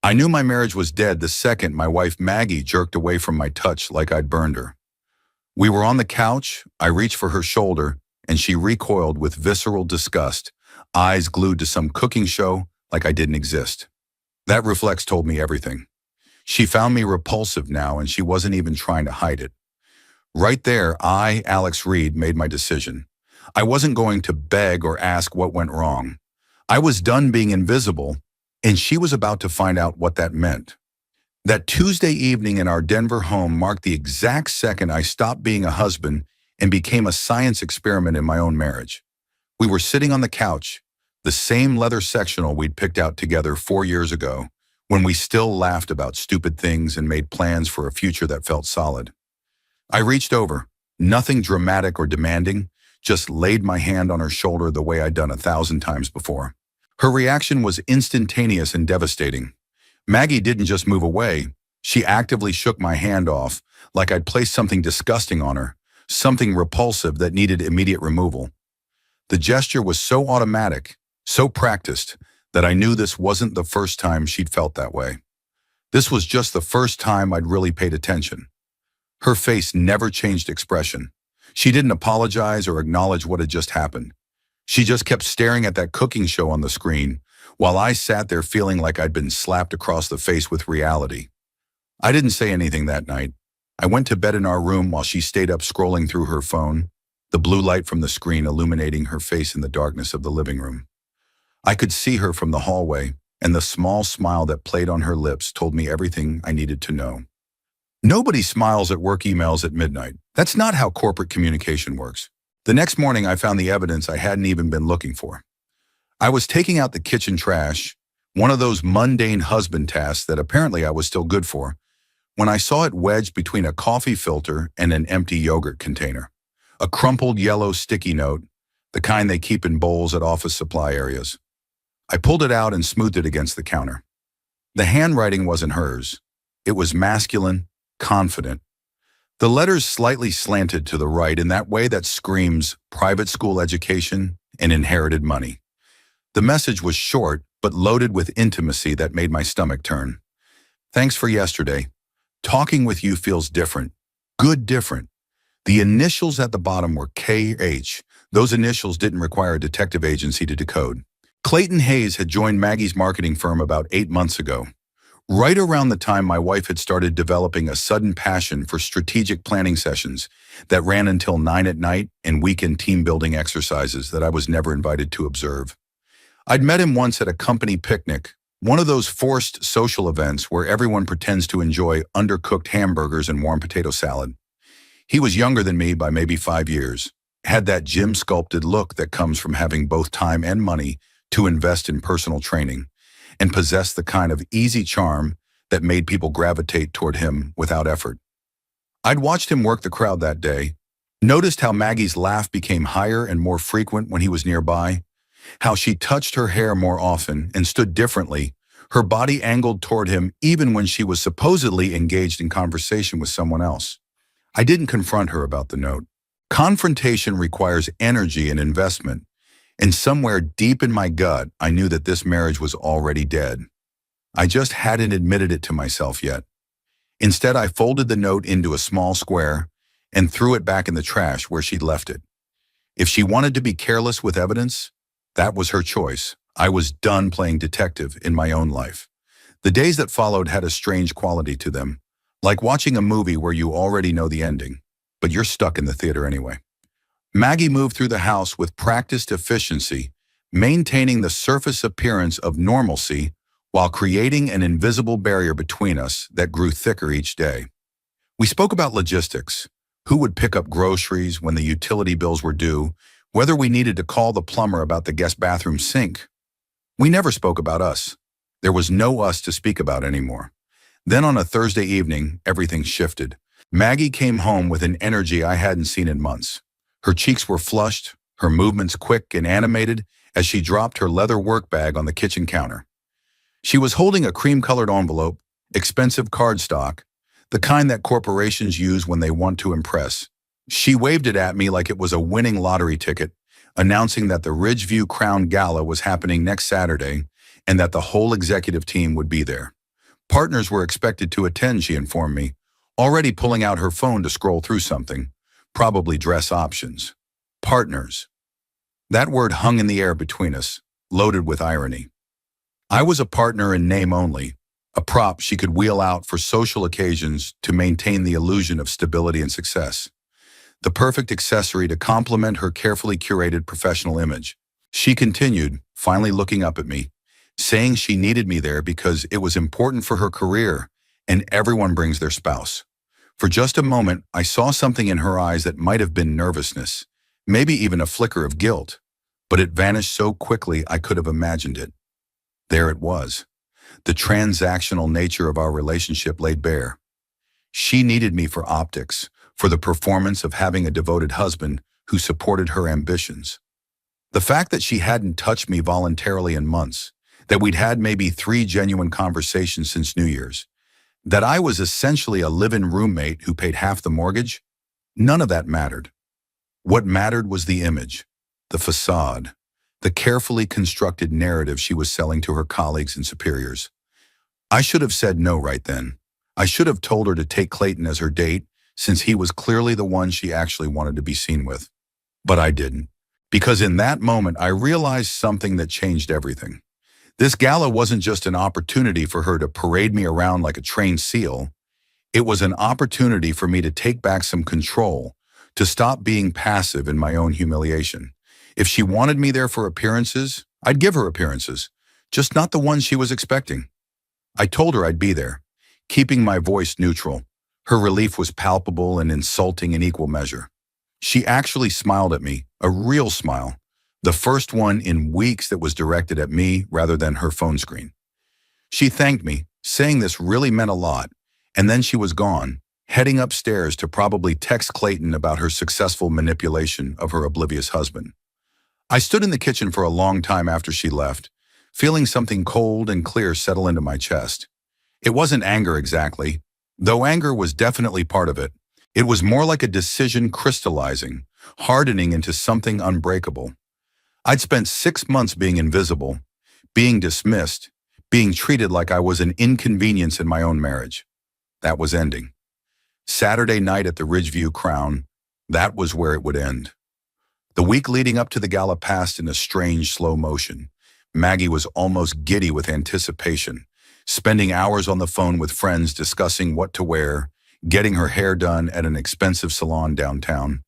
I knew my marriage was dead the second my wife Maggie jerked away from my touch like I'd burned her. We were on the couch, I reached for her shoulder, and she recoiled with visceral disgust, eyes glued to some cooking show like I didn't exist. That reflex told me everything. She found me repulsive now, and she wasn't even trying to hide it. Right there, I, Alex Reed, made my decision. I wasn't going to beg or ask what went wrong. I was done being invisible, and she was about to find out what that meant. That Tuesday evening in our Denver home marked the exact second I stopped being a husband and became a science experiment in my own marriage. We were sitting on the couch, the same leather sectional we'd picked out together 4 years ago, when we still laughed about stupid things and made plans for a future that felt solid. I reached over, nothing dramatic or demanding, just laid my hand on her shoulder the way I'd done 1,000 times before. Her reaction was instantaneous and devastating. Maggie didn't just move away, she actively shook my hand off, like I'd placed something disgusting on her, something repulsive that needed immediate removal. The gesture was so automatic, so practiced, that I knew this wasn't the first time she'd felt that way. This was just the first time I'd really paid attention. Her face never changed expression. She didn't apologize or acknowledge what had just happened. She just kept staring at that cooking show on the screen, while I sat there feeling like I'd been slapped across the face with reality. I didn't say anything that night. I went to bed in our room while she stayed up scrolling through her phone, the blue light from the screen illuminating her face in the darkness of the living room. I could see her from the hallway, and the small smile that played on her lips told me everything I needed to know. Nobody smiles at work emails at midnight. That's not how corporate communication works. The next morning, I found the evidence I hadn't even been looking for. I was taking out the kitchen trash, one of those mundane husband tasks that apparently I was still good for, when I saw it wedged between a coffee filter and an empty yogurt container. A crumpled yellow sticky note, the kind they keep in bowls at office supply areas. I pulled it out and smoothed it against the counter. The handwriting wasn't hers. It was masculine, confident. The letters slightly slanted to the right in that way that screams private school education and inherited money. The message was short, but loaded with intimacy that made my stomach turn. Thanks for yesterday. Talking with you feels different. Good different. The initials at the bottom were KH. Those initials didn't require a detective agency to decode. Clayton Hayes had joined Maggie's marketing firm about 8 months ago. Right around the time my wife had started developing a sudden passion for strategic planning sessions that ran until 9 at night and weekend team-building exercises that I was never invited to observe. I'd met him once at a company picnic, one of those forced social events where everyone pretends to enjoy undercooked hamburgers and warm potato salad. He was younger than me by maybe 5 years, had that gym-sculpted look that comes from having both time and money to invest in personal training, and possessed the kind of easy charm that made people gravitate toward him without effort. I'd watched him work the crowd that day, noticed how Maggie's laugh became higher and more frequent when he was nearby, how she touched her hair more often and stood differently, her body angled toward him even when she was supposedly engaged in conversation with someone else. I didn't confront her about the note. Confrontation requires energy and investment, and somewhere deep in my gut, I knew that this marriage was already dead. I just hadn't admitted it to myself yet. Instead, I folded the note into a small square and threw it back in the trash where she'd left it. If she wanted to be careless with evidence, that was her choice. I was done playing detective in my own life. The days that followed had a strange quality to them, like watching a movie where you already know the ending, but you're stuck in the theater anyway. Maggie moved through the house with practiced efficiency, maintaining the surface appearance of normalcy while creating an invisible barrier between us that grew thicker each day. We spoke about logistics, who would pick up groceries when the utility bills were due, whether we needed to call the plumber about the guest bathroom sink. We never spoke about us. There was no us to speak about anymore. Then on a Thursday evening, everything shifted. Maggie came home with an energy I hadn't seen in months. Her cheeks were flushed, her movements quick and animated as she dropped her leather work bag on the kitchen counter. She was holding a cream-colored envelope, expensive cardstock, the kind that corporations use when they want to impress. She waved it at me like it was a winning lottery ticket, announcing that the Ridgeview Crown Gala was happening next Saturday and that the whole executive team would be there. Partners were expected to attend, she informed me, already pulling out her phone to scroll through something, probably dress options. Partners. That word hung in the air between us, loaded with irony. I was a partner in name only, a prop she could wheel out for social occasions to maintain the illusion of stability and success. The perfect accessory to complement her carefully curated professional image. She continued, finally looking up at me, saying she needed me there because it was important for her career, and everyone brings their spouse. For just a moment, I saw something in her eyes that might have been nervousness, maybe even a flicker of guilt, but it vanished so quickly I could have imagined it. There it was. The transactional nature of our relationship laid bare. She needed me for optics, for the performance of having a devoted husband who supported her ambitions. The fact that she hadn't touched me voluntarily in months, that we'd had maybe 3 genuine conversations since New Year's, that I was essentially a live-in roommate who paid half the mortgage, none of that mattered. What mattered was the image, the facade, the carefully constructed narrative she was selling to her colleagues and superiors. I should have said no right then. I should have told her to take Clayton as her date, since he was clearly the one she actually wanted to be seen with. But I didn't. Because in that moment, I realized something that changed everything. This gala wasn't just an opportunity for her to parade me around like a trained SEAL. It was an opportunity for me to take back some control, to stop being passive in my own humiliation. If she wanted me there for appearances, I'd give her appearances, just not the ones she was expecting. I told her I'd be there, keeping my voice neutral. Her relief was palpable and insulting in equal measure. She actually smiled at me, a real smile, the first one in weeks that was directed at me rather than her phone screen. She thanked me, saying this really meant a lot, and then she was gone, heading upstairs to probably text Clayton about her successful manipulation of her oblivious husband. I stood in the kitchen for a long time after she left, feeling something cold and clear settle into my chest. It wasn't anger exactly, though anger was definitely part of it. It was more like a decision crystallizing, hardening into something unbreakable. I'd spent 6 months being invisible, being dismissed, being treated like I was an inconvenience in my own marriage. That was ending. Saturday night at the Ridgeview Crown, that was where it would end. The week leading up to the gala passed in a strange slow motion. Maggie was almost giddy with anticipation, spending hours on the phone with friends discussing what to wear, getting her hair done at an expensive salon downtown,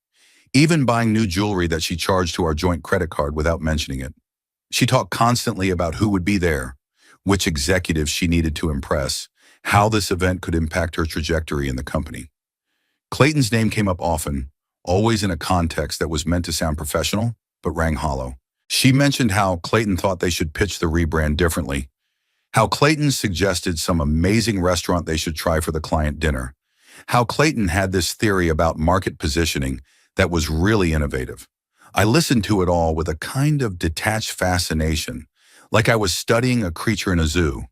even buying new jewelry that she charged to our joint credit card without mentioning it. She talked constantly about who would be there, which executives she needed to impress, how this event could impact her trajectory in the company. Clayton's name came up often, always in a context that was meant to sound professional, but rang hollow. She mentioned how Clayton thought they should pitch the rebrand differently, how Clayton suggested some amazing restaurant they should try for the client dinner, how Clayton had this theory about market positioning that was really innovative. I listened to it all with a kind of detached fascination, like I was studying a creature in a zoo.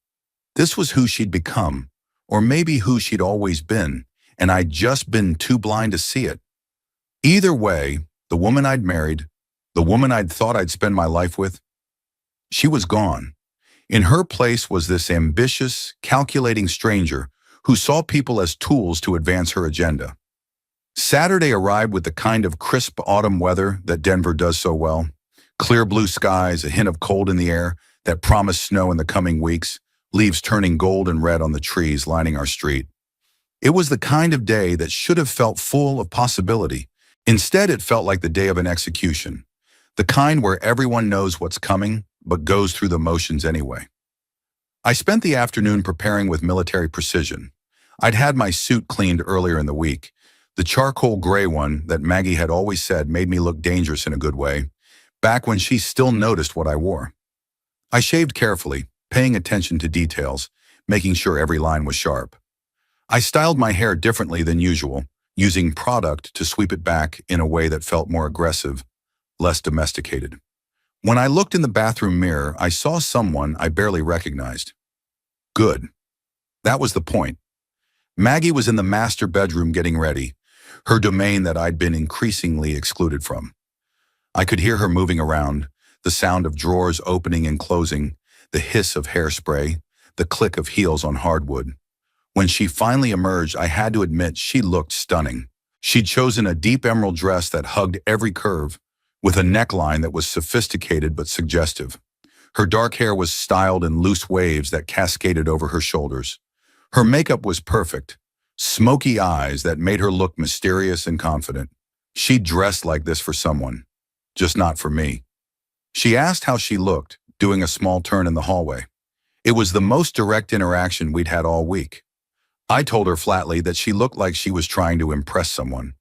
This was who she'd become, or maybe who she'd always been, and I'd just been too blind to see it. Either way, the woman I'd married, the woman I'd thought I'd spend my life with, she was gone. In her place was this ambitious, calculating stranger who saw people as tools to advance her agenda. Saturday arrived with the kind of crisp autumn weather that Denver does so well. Clear blue skies, a hint of cold in the air that promised snow in the coming weeks, leaves turning gold and red on the trees lining our street. It was the kind of day that should have felt full of possibility. Instead, it felt like the day of an execution, the kind where everyone knows what's coming, but goes through the motions anyway. I spent the afternoon preparing with military precision. I'd had my suit cleaned earlier in the week, the charcoal gray one that Maggie had always said made me look dangerous in a good way, back when she still noticed what I wore. I shaved carefully, paying attention to details, making sure every line was sharp. I styled my hair differently than usual, using product to sweep it back in a way that felt more aggressive, less domesticated. When I looked in the bathroom mirror, I saw someone I barely recognized. Good. That was the point. Maggie was in the master bedroom getting ready, her domain that I'd been increasingly excluded from. I could hear her moving around, the sound of drawers opening and closing, the hiss of hairspray, the click of heels on hardwood. When she finally emerged, I had to admit she looked stunning. She'd chosen a deep emerald dress that hugged every curve, with a neckline that was sophisticated but suggestive. Her dark hair was styled in loose waves that cascaded over her shoulders. Her makeup was perfect, smoky eyes that made her look mysterious and confident. She dressed like this for someone, just not for me. She asked how she looked, doing a small turn in the hallway. It was the most direct interaction we'd had all week. I told her flatly that she looked like she was trying to impress someone.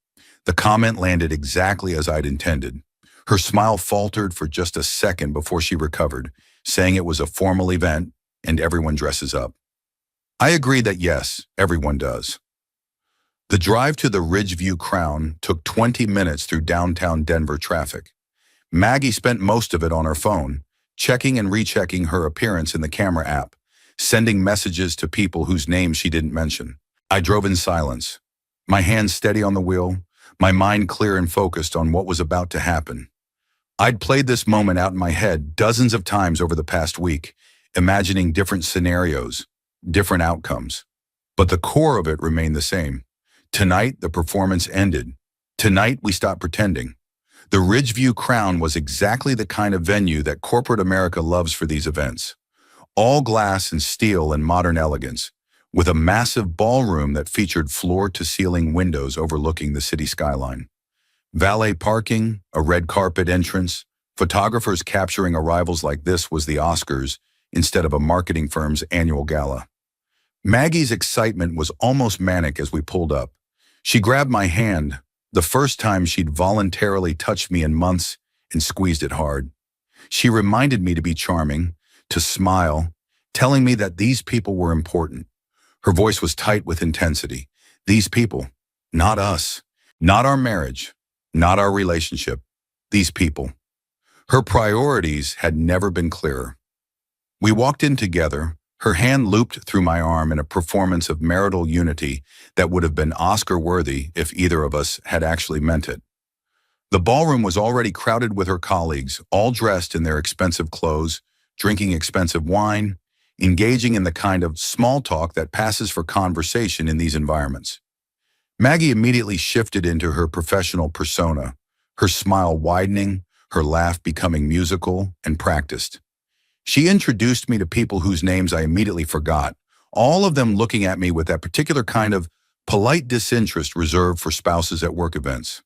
The comment landed exactly as I'd intended. Her smile faltered for just a second before she recovered, saying it was a formal event and everyone dresses up. I agreed that yes, everyone does. The drive to the Ridgeview Crown took 20 minutes through downtown Denver traffic. Maggie spent most of it on her phone, checking and rechecking her appearance in the camera app, sending messages to people whose names she didn't mention. I drove in silence, my hands steady on the wheel, my mind clear and focused on what was about to happen. I'd played this moment out in my head dozens of times over the past week, imagining different scenarios, different outcomes. But the core of it remained the same. Tonight, the performance ended. Tonight, we stopped pretending. The Ridgeview Crown was exactly the kind of venue that corporate America loves for these events. All glass and steel and modern elegance, with a massive ballroom that featured floor-to-ceiling windows overlooking the city skyline. Valet parking, a red carpet entrance, photographers capturing arrivals like this was the Oscars instead of a marketing firm's annual gala. Maggie's excitement was almost manic as we pulled up. She grabbed my hand, the first time she'd voluntarily touched me in months, and squeezed it hard. She reminded me to be charming, to smile, telling me that these people were important. Her voice was tight with intensity. These people, not us, not our marriage, not our relationship, these people. Her priorities had never been clearer. We walked in together, her hand looped through my arm in a performance of marital unity that would have been Oscar-worthy if either of us had actually meant it. The ballroom was already crowded with her colleagues, all dressed in their expensive clothes, drinking expensive wine, engaging in the kind of small talk that passes for conversation in these environments. Maggie immediately shifted into her professional persona, her smile widening, her laugh becoming musical and practiced. She introduced me to people whose names I immediately forgot, all of them looking at me with that particular kind of polite disinterest reserved for spouses at work events.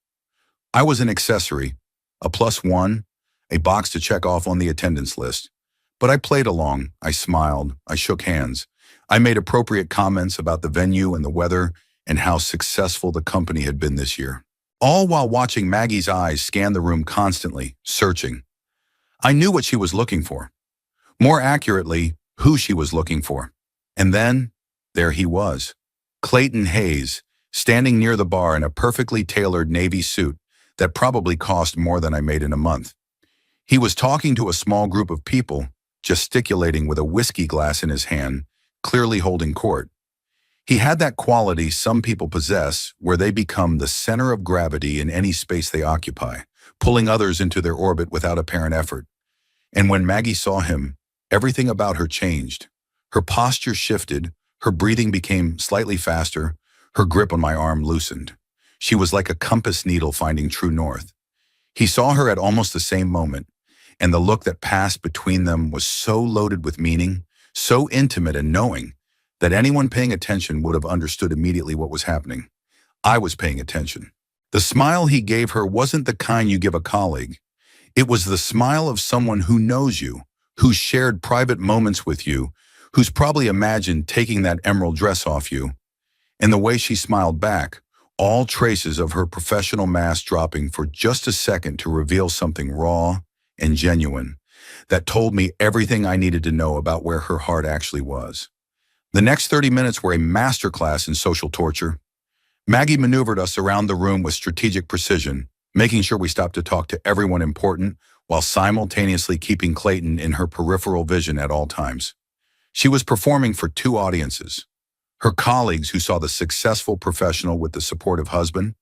I was an accessory, a +1, a box to check off on the attendance list. But I played along, I smiled, I shook hands. I made appropriate comments about the venue and the weather and how successful the company had been this year. All while watching Maggie's eyes scan the room constantly, searching. I knew what she was looking for. More accurately, who she was looking for. And then, there he was. Clayton Hayes, standing near the bar in a perfectly tailored navy suit that probably cost more than I made in a month. He was talking to a small group of people, gesticulating with a whiskey glass in his hand, clearly holding court. He had that quality some people possess where they become the center of gravity in any space they occupy, pulling others into their orbit without apparent effort. And when Maggie saw him, everything about her changed. Her posture shifted, her breathing became slightly faster, her grip on my arm loosened. She was like a compass needle finding true north. He saw her at almost the same moment, and the look that passed between them was so loaded with meaning, so intimate and knowing, that anyone paying attention would have understood immediately what was happening. I was paying attention. The smile he gave her wasn't the kind you give a colleague. It was the smile of someone who knows you, who's shared private moments with you, who's probably imagined taking that emerald dress off you. And the way she smiled back, all traces of her professional mask dropping for just a second to reveal something raw and genuine that told me everything I needed to know about where her heart actually was. The next 30 minutes were a masterclass in social torture. Maggie maneuvered us around the room with strategic precision, making sure we stopped to talk to everyone important while simultaneously keeping Clayton in her peripheral vision at all times. She was performing for two audiences: her colleagues who saw the successful professional with the supportive husband,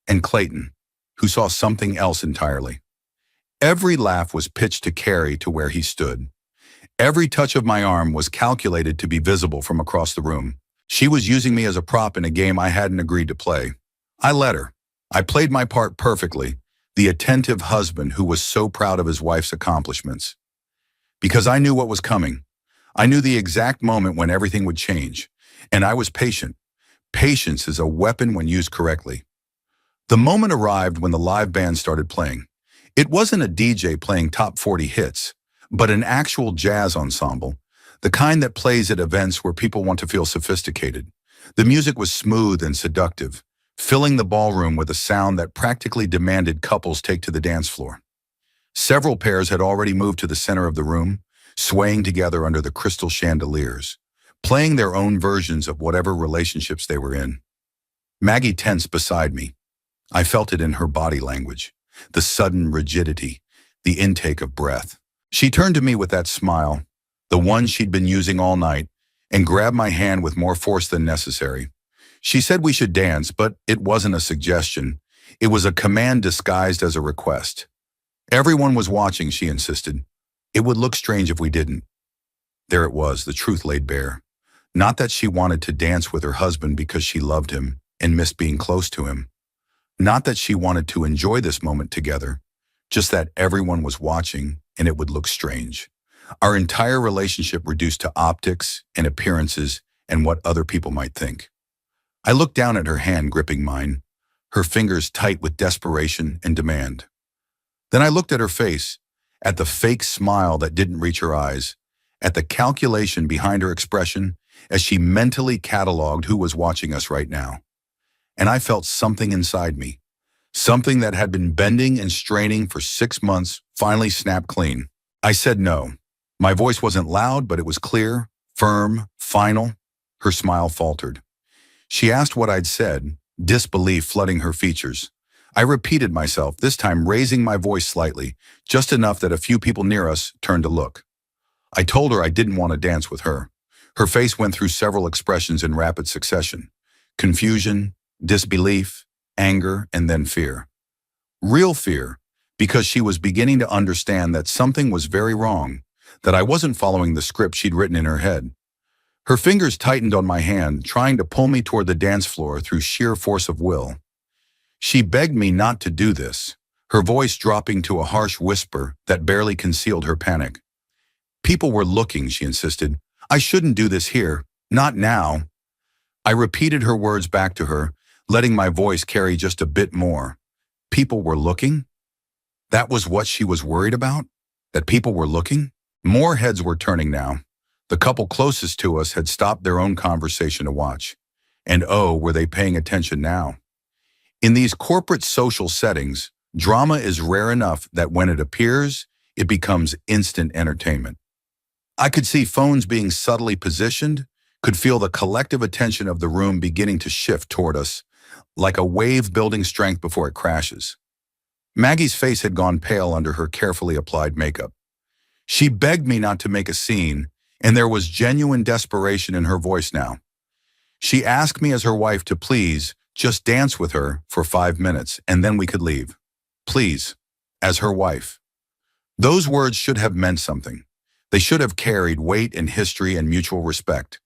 and Clayton, who saw something else entirely. Every laugh was pitched to Carrie to where he stood. Every touch of my arm was calculated to be visible from across the room. She was using me as a prop in a game I hadn't agreed to play. I let her. I played my part perfectly, the attentive husband who was so proud of his wife's accomplishments. Because I knew what was coming. I knew the exact moment when everything would change, and I was patient. Patience is a weapon when used correctly. The moment arrived when the live band started playing. It wasn't a DJ playing top 40 hits, but an actual jazz ensemble, the kind that plays at events where people want to feel sophisticated. The music was smooth and seductive, filling the ballroom with a sound that practically demanded couples take to the dance floor. Several pairs had already moved to the center of the room, swaying together under the crystal chandeliers, playing their own versions of whatever relationships they were in. Maggie tensed beside me. I felt it in her body language, the sudden rigidity, the intake of breath. She turned to me with that smile, the one she'd been using all night, and grabbed my hand with more force than necessary. She said we should dance, but it wasn't a suggestion. It was a command disguised as a request. Everyone was watching, she insisted. It would look strange if we didn't. There it was, the truth laid bare. Not that she wanted to dance with her husband because she loved him and missed being close to him. Not that she wanted to enjoy this moment together, just that everyone was watching and it would look strange. Our entire relationship reduced to optics and appearances and what other people might think. I looked down at her hand gripping mine, her fingers tight with desperation and demand. Then I looked at her face, at the fake smile that didn't reach her eyes, at the calculation behind her expression as she mentally cataloged who was watching us right now. And I felt something inside me, something that had been bending and straining for 6 months, finally snapped clean. I said no. My voice wasn't loud, but it was clear, firm, final. Her smile faltered. She asked what I'd said, disbelief flooding her features. I repeated myself, this time raising my voice slightly, just enough that a few people near us turned to look. I told her I didn't want to dance with her. Her face went through several expressions in rapid succession. Confusion, disbelief, anger, and then fear. Real fear, because she was beginning to understand that something was very wrong, that I wasn't following the script she'd written in her head. Her fingers tightened on my hand, trying to pull me toward the dance floor through sheer force of will. She begged me not to do this, her voice dropping to a harsh whisper that barely concealed her panic. People were looking, she insisted. I shouldn't do this here, not now. I repeated her words back to her, letting my voice carry just a bit more. People were looking? That was what she was worried about? That people were looking? More heads were turning now. The couple closest to us had stopped their own conversation to watch. And oh, were they paying attention now? In these corporate social settings, drama is rare enough that when it appears, it becomes instant entertainment. I could see phones being subtly positioned, could feel the collective attention of the room beginning to shift toward us, like a wave building strength before it crashes. Maggie's face had gone pale under her carefully applied makeup. She begged me not to make a scene, and there was genuine desperation in her voice now. She asked me as her wife to please just dance with her for 5 minutes, and then we could leave. Please, as her wife. Those words should have meant something. They should have carried weight and history and mutual respect.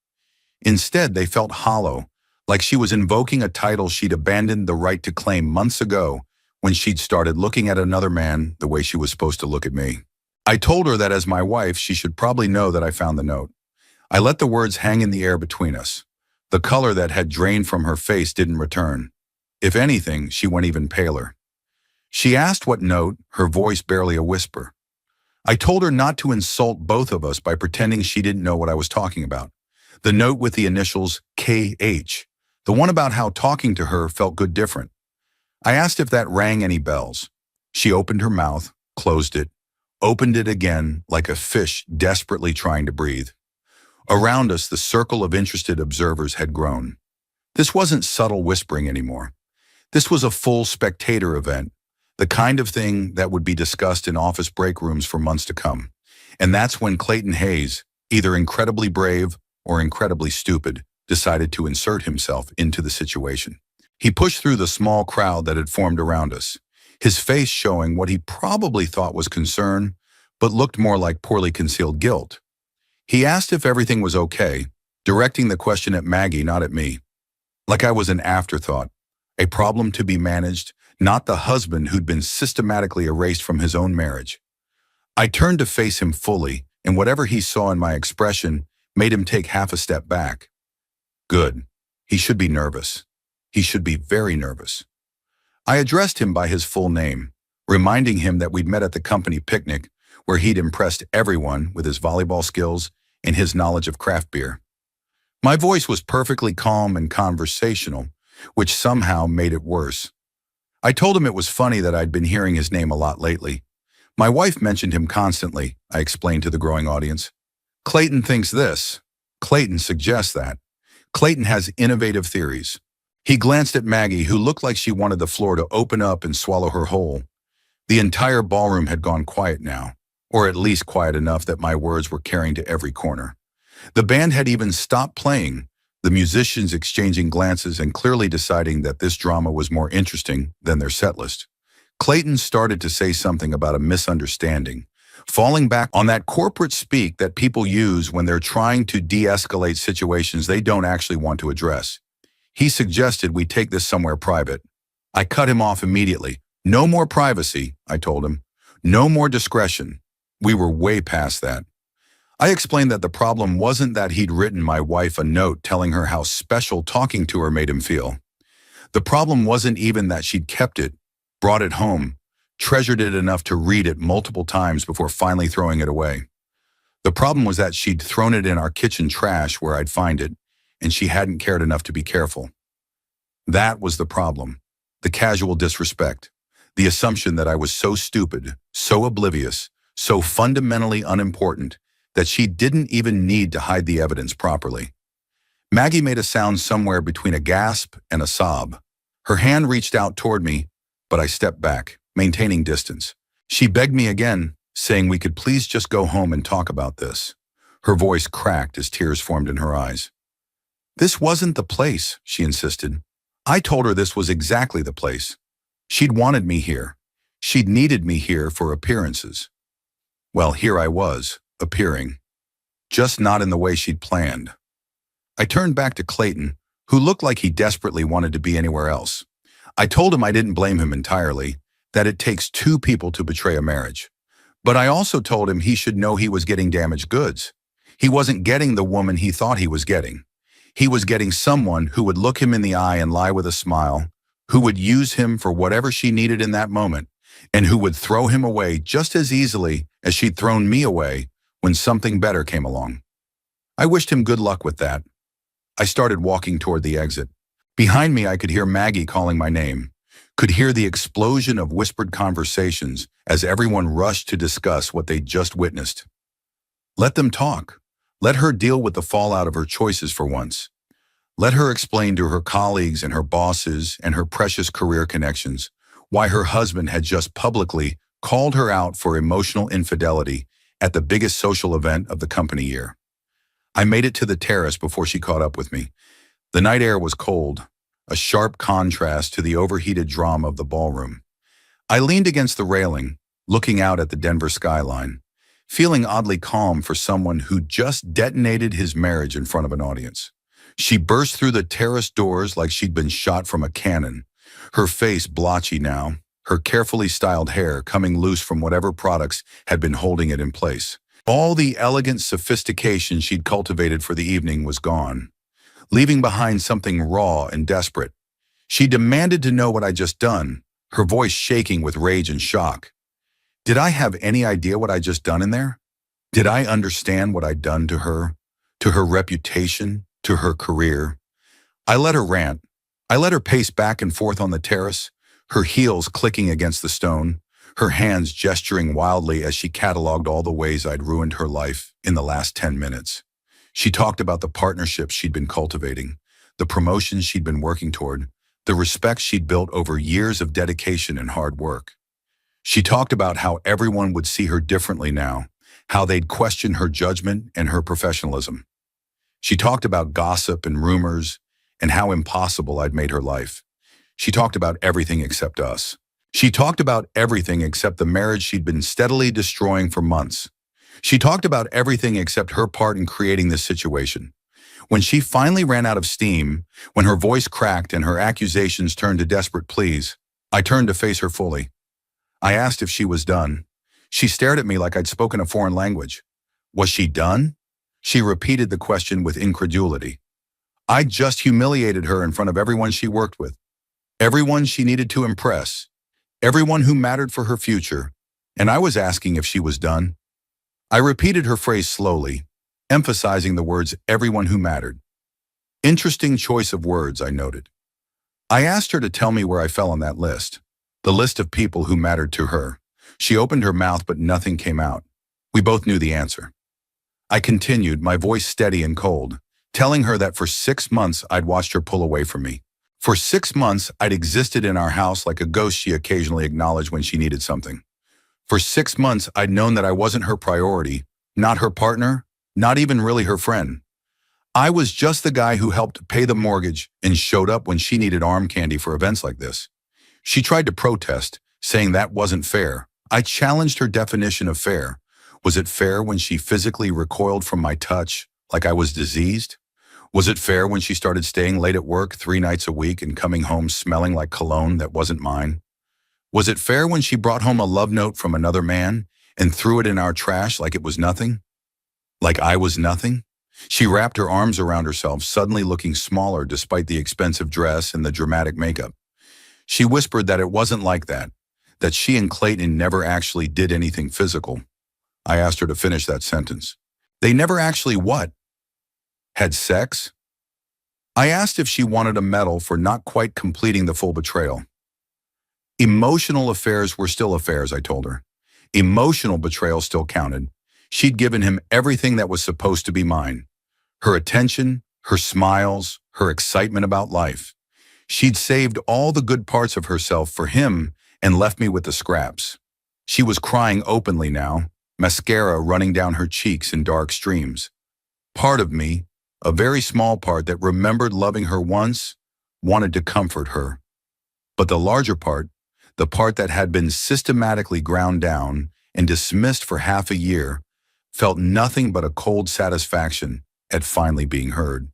Instead, they felt hollow, like she was invoking a title she'd abandoned the right to claim months ago when she'd started looking at another man the way she was supposed to look at me. I told her that as my wife, she should probably know that I found the note. I let the words hang in the air between us. The color that had drained from her face didn't return. If anything, she went even paler. She asked what note, her voice barely a whisper. I told her not to insult both of us by pretending she didn't know what I was talking about. The note with the initials KH, the one about how talking to her felt good different. I asked if that rang any bells. She opened her mouth, closed it, opened it again like a fish desperately trying to breathe. Around us, the circle of interested observers had grown. This wasn't subtle whispering anymore. This was a full spectator event, the kind of thing that would be discussed in office break rooms for months to come. And that's when Clayton Hayes, either incredibly brave or incredibly stupid, decided to insert himself into the situation. He pushed through the small crowd that had formed around us, his face showing what he probably thought was concern, but looked more like poorly concealed guilt. He asked if everything was okay, directing the question at Maggie, not at me. Like I was an afterthought, a problem to be managed, not the husband who'd been systematically erased from his own marriage. I turned to face him fully, and whatever he saw in my expression made him take half a step back. Good. He should be nervous. He should be very nervous. I addressed him by his full name, reminding him that we'd met at the company picnic, where he'd impressed everyone with his volleyball skills and his knowledge of craft beer. My voice was perfectly calm and conversational, which somehow made it worse. I told him it was funny that I'd been hearing his name a lot lately. My wife mentioned him constantly, I explained to the growing audience. Clayton thinks this. Clayton suggests that. Clayton has innovative theories. He glanced at Maggie, who looked like she wanted the floor to open up and swallow her whole. The entire ballroom had gone quiet now, or at least quiet enough that my words were carrying to every corner. The band had even stopped playing, the musicians exchanging glances and clearly deciding that this drama was more interesting than their set list. Clayton started to say something about a misunderstanding, falling back on that corporate speak that people use when they're trying to de-escalate situations they don't actually want to address. He suggested we take this somewhere private. I cut him off immediately. No more privacy, I told him. No more discretion. We were way past that. I explained that the problem wasn't that he'd written my wife a note telling her how special talking to her made him feel. The problem wasn't even that she'd kept it, brought it home, treasured it enough to read it multiple times before finally throwing it away. The problem was that she'd thrown it in our kitchen trash where I'd find it, and she hadn't cared enough to be careful. That was the problem. The casual disrespect. The assumption that I was so stupid, so oblivious, so fundamentally unimportant that she didn't even need to hide the evidence properly. Maggie made a sound somewhere between a gasp and a sob. Her hand reached out toward me, but I stepped back, maintaining distance. She begged me again, saying we could please just go home and talk about this. Her voice cracked as tears formed in her eyes. This wasn't the place, she insisted. I told her this was exactly the place. She'd wanted me here. She'd needed me here for appearances. Well, here I was, appearing. Just not in the way she'd planned. I turned back to Clayton, who looked like he desperately wanted to be anywhere else. I told him I didn't blame him entirely, that it takes two people to betray a marriage. But I also told him he should know he was getting damaged goods. He wasn't getting the woman he thought he was getting. He was getting someone who would look him in the eye and lie with a smile, who would use him for whatever she needed in that moment, and who would throw him away just as easily as she'd thrown me away when something better came along. I wished him good luck with that. I started walking toward the exit. Behind me, I could hear Maggie calling my name, could hear the explosion of whispered conversations as everyone rushed to discuss what they'd just witnessed. Let them talk. Let her deal with the fallout of her choices for once. Let her explain to her colleagues and her bosses and her precious career connections why her husband had just publicly called her out for emotional infidelity at the biggest social event of the company year. I made it to the terrace before she caught up with me. The night air was cold, a sharp contrast to the overheated drama of the ballroom. I leaned against the railing, looking out at the Denver skyline, feeling oddly calm for someone who just detonated his marriage in front of an audience. She burst through the terrace doors like she'd been shot from a cannon, her face blotchy now, her carefully styled hair coming loose from whatever products had been holding it in place. All the elegant sophistication she'd cultivated for the evening was gone, leaving behind something raw and desperate. She demanded to know what I'd just done, her voice shaking with rage and shock. Did I have any idea what I'd just done in there? Did I understand what I'd done to her reputation, to her career? I let her rant. I let her pace back and forth on the terrace, her heels clicking against the stone, her hands gesturing wildly as she cataloged all the ways I'd ruined her life in the last 10 minutes. She talked about the partnerships she'd been cultivating, the promotions she'd been working toward, the respect she'd built over years of dedication and hard work. She talked about how everyone would see her differently now, how they'd question her judgment and her professionalism. She talked about gossip and rumors and how impossible I'd made her life. She talked about everything except us. She talked about everything except the marriage she'd been steadily destroying for months. She talked about everything except her part in creating this situation. When she finally ran out of steam, when her voice cracked and her accusations turned to desperate pleas, I turned to face her fully. I asked if she was done. She stared at me like I'd spoken a foreign language. Was she done? She repeated the question with incredulity. I just humiliated her in front of everyone she worked with, everyone she needed to impress, everyone who mattered for her future, and I was asking if she was done. I repeated her phrase slowly, emphasizing the words everyone who mattered. Interesting choice of words, I noted. I asked her to tell me where I fell on that list, the list of people who mattered to her. She opened her mouth, but nothing came out. We both knew the answer. I continued, my voice steady and cold, telling her that for 6 months I'd watched her pull away from me. For 6 months, I'd existed in our house like a ghost she occasionally acknowledged when she needed something. For 6 months, I'd known that I wasn't her priority, not her partner, not even really her friend. I was just the guy who helped pay the mortgage and showed up when she needed arm candy for events like this. She tried to protest, saying that wasn't fair. I challenged her definition of fair. Was it fair when she physically recoiled from my touch, like I was diseased? Was it fair when she started staying late at work 3 nights a week and coming home smelling like cologne that wasn't mine? Was it fair when she brought home a love note from another man and threw it in our trash like it was nothing? Like I was nothing? She wrapped her arms around herself, suddenly looking smaller despite the expensive dress and the dramatic makeup. She whispered that it wasn't like that she and Clayton never actually did anything physical. I asked her to finish that sentence. They never actually what? Had sex? I asked if she wanted a medal for not quite completing the full betrayal. Emotional affairs were still affairs, I told her. Emotional betrayal still counted. She'd given him everything that was supposed to be mine. Her attention, her smiles, her excitement about life. She'd saved all the good parts of herself for him and left me with the scraps. She was crying openly now, mascara running down her cheeks in dark streams. Part of me, a very small part that remembered loving her once, wanted to comfort her. But the larger part, the part that had been systematically ground down and dismissed for half a year, felt nothing but a cold satisfaction at finally being heard.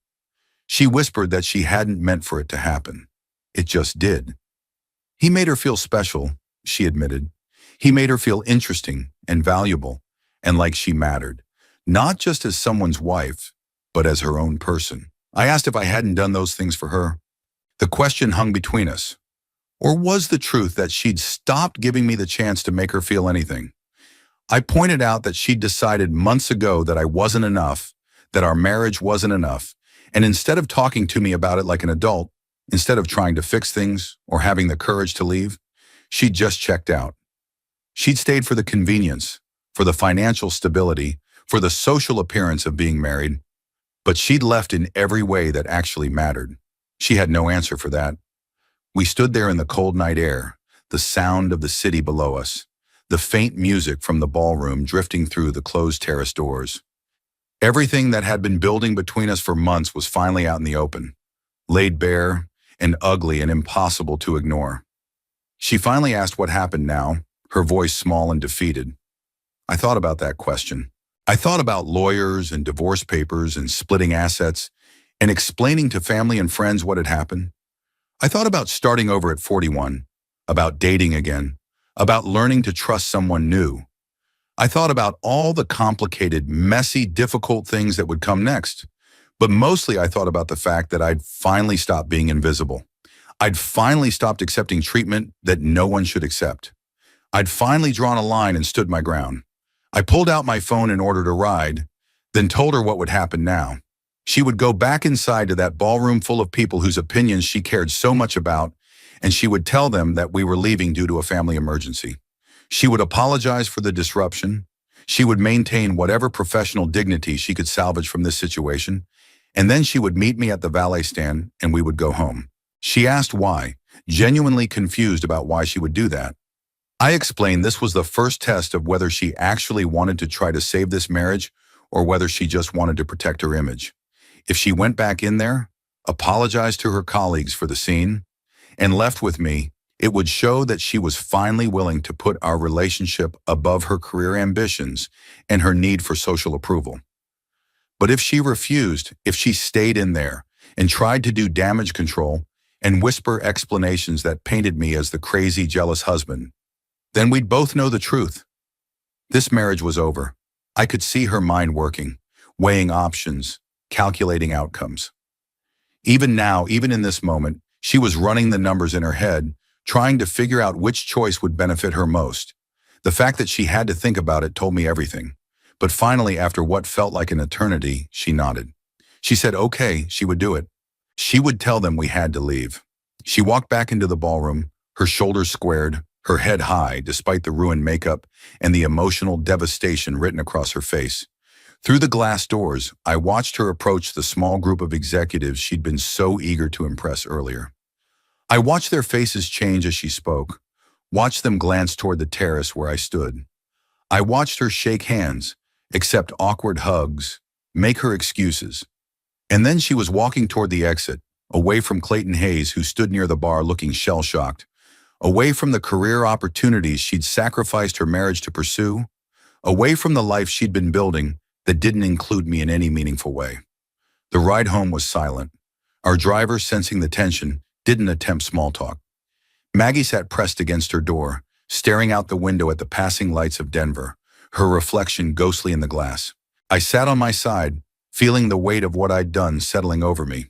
She whispered that she hadn't meant for it to happen. It just did. He made her feel special, she admitted. He made her feel interesting and valuable and like she mattered, not just as someone's wife, but as her own person. I asked if I hadn't done those things for her. The question hung between us. Or was the truth that she'd stopped giving me the chance to make her feel anything? I pointed out that she'd decided months ago that I wasn't enough, that our marriage wasn't enough, and instead of talking to me about it like an adult, instead of trying to fix things or having the courage to leave, she'd just checked out. She'd stayed for the convenience, for the financial stability, for the social appearance of being married, but she'd left in every way that actually mattered. She had no answer for that. We stood there in the cold night air, the sound of the city below us, the faint music from the ballroom drifting through the closed terrace doors. Everything that had been building between us for months was finally out in the open, laid bare and ugly and impossible to ignore. She finally asked what happened now, her voice small and defeated. I thought about that question. I thought about lawyers and divorce papers and splitting assets and explaining to family and friends what had happened. I thought about starting over at 41, about dating again, about learning to trust someone new. I thought about all the complicated, messy, difficult things that would come next. But mostly I thought about the fact that I'd finally stopped being invisible. I'd finally stopped accepting treatment that no one should accept. I'd finally drawn a line and stood my ground. I pulled out my phone and ordered a ride, then told her what would happen now. She would go back inside to that ballroom full of people whose opinions she cared so much about, and she would tell them that we were leaving due to a family emergency. She would apologize for the disruption. She would maintain whatever professional dignity she could salvage from this situation, and then she would meet me at the valet stand and we would go home. She asked why, genuinely confused about why she would do that. I explained this was the first test of whether she actually wanted to try to save this marriage or whether she just wanted to protect her image. If she went back in there, apologized to her colleagues for the scene, and left with me, It would show that she was finally willing to put our relationship above her career ambitions and her need for social approval. But if she refused, if she stayed in there and tried to do damage control and whisper explanations that painted me as the crazy, jealous husband, then we'd both know the truth. This marriage was over. I could see her mind working, weighing options, calculating outcomes. Even now, even in this moment, she was running the numbers in her head, trying to figure out which choice would benefit her most. The fact that she had to think about it told me everything. But finally, after what felt like an eternity, she nodded. She said, okay, she would do it. She would tell them we had to leave. She walked back into the ballroom, her shoulders squared, her head high despite the ruined makeup and the emotional devastation written across her face. Through the glass doors, I watched her approach the small group of executives she'd been so eager to impress earlier. I watched their faces change as she spoke, watched them glance toward the terrace where I stood. I watched her shake hands, accept awkward hugs, make her excuses. And then she was walking toward the exit, away from Clayton Hayes, who stood near the bar looking shell-shocked, away from the career opportunities she'd sacrificed her marriage to pursue, away from the life she'd been building that didn't include me in any meaningful way. The ride home was silent. Our driver, sensing the tension, didn't attempt small talk. Maggie sat pressed against her door, staring out the window at the passing lights of Denver, her reflection ghostly in the glass. I sat on my side, feeling the weight of what I'd done settling over me.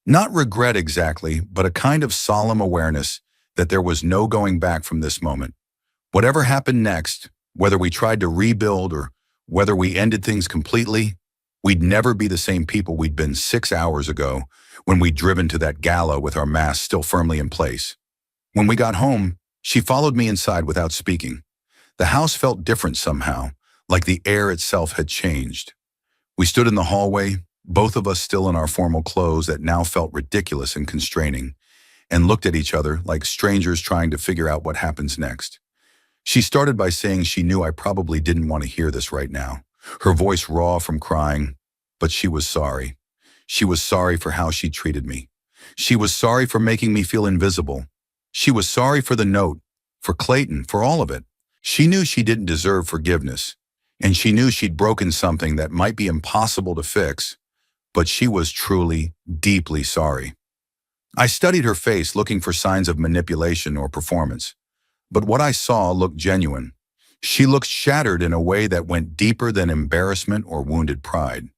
Not regret exactly, but a kind of solemn awareness that there was no going back from this moment. Whatever happened next, whether we tried to rebuild or whether we ended things completely, we'd never be the same people we'd been 6 hours ago when we'd driven to that gala with our masks still firmly in place. When we got home, she followed me inside without speaking. The house felt different somehow, like the air itself had changed. We stood in the hallway, both of us still in our formal clothes that now felt ridiculous and constraining, and looked at each other like strangers trying to figure out what happens next. She started by saying she knew I probably didn't want to hear this right now, her voice raw from crying, but she was sorry. She was sorry for how she treated me. She was sorry for making me feel invisible. She was sorry for the note, for Clayton, for all of it. She knew she didn't deserve forgiveness, and she knew she'd broken something that might be impossible to fix, but she was truly, deeply sorry. I studied her face, looking for signs of manipulation or performance. But what I saw looked genuine. She looked shattered in a way that went deeper than embarrassment or wounded pride.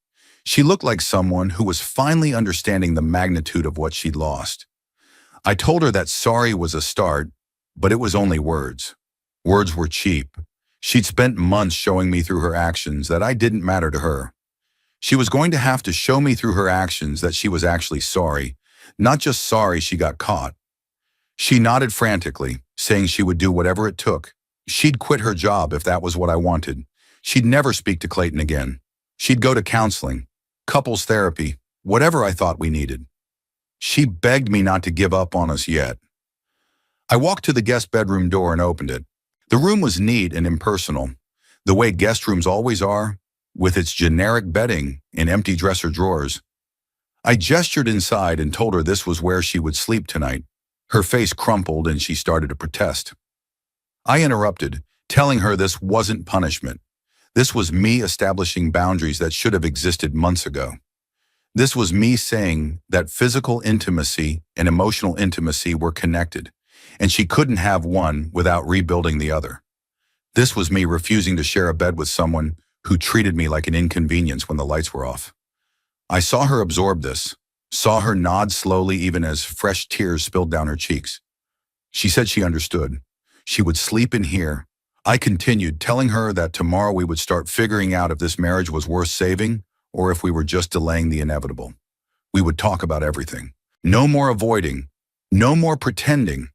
She looked like someone who was finally understanding the magnitude of what she'd lost. I told her that sorry was a start, but it was only words. Words were cheap. She'd spent months showing me through her actions that I didn't matter to her. She was going to have to show me through her actions that she was actually sorry, not just sorry she got caught. She nodded frantically, saying she would do whatever it took. She'd quit her job if that was what I wanted. She'd never speak to Clayton again. She'd go to counseling, couples therapy, whatever I thought we needed. She begged me not to give up on us yet. I walked to the guest bedroom door and opened it. The room was neat and impersonal, the way guest rooms always are, with its generic bedding and empty dresser drawers. I gestured inside and told her this was where she would sleep tonight. Her face crumpled and she started to protest. I interrupted, telling her this wasn't punishment. This was me establishing boundaries that should have existed months ago. This was me saying that physical intimacy and emotional intimacy were connected, and she couldn't have one without rebuilding the other. This was me refusing to share a bed with someone who treated me like an inconvenience when the lights were off. I saw her absorb this, saw her nod slowly even as fresh tears spilled down her cheeks. She said she understood. She would sleep in here. I continued, telling her that tomorrow we would start figuring out if this marriage was worth saving or if we were just delaying the inevitable. We would talk about everything. No more avoiding. No more pretending.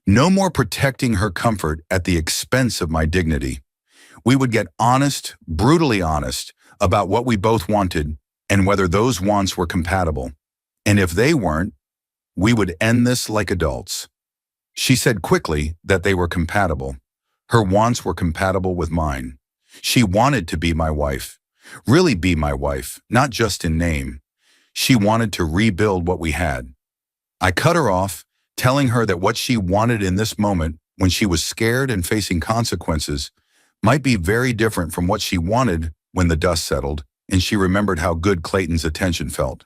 No more protecting her comfort at the expense of my dignity. We would get honest, brutally honest, about what we both wanted and whether those wants were compatible. And if they weren't, we would end this like adults. She said quickly that they were compatible. Her wants were compatible with mine. She wanted to be my wife, really be my wife, not just in name. She wanted to rebuild what we had. I cut her off, telling her that what she wanted in this moment, when she was scared and facing consequences, might be very different from what she wanted when the dust settled and she remembered how good Clayton's attention felt.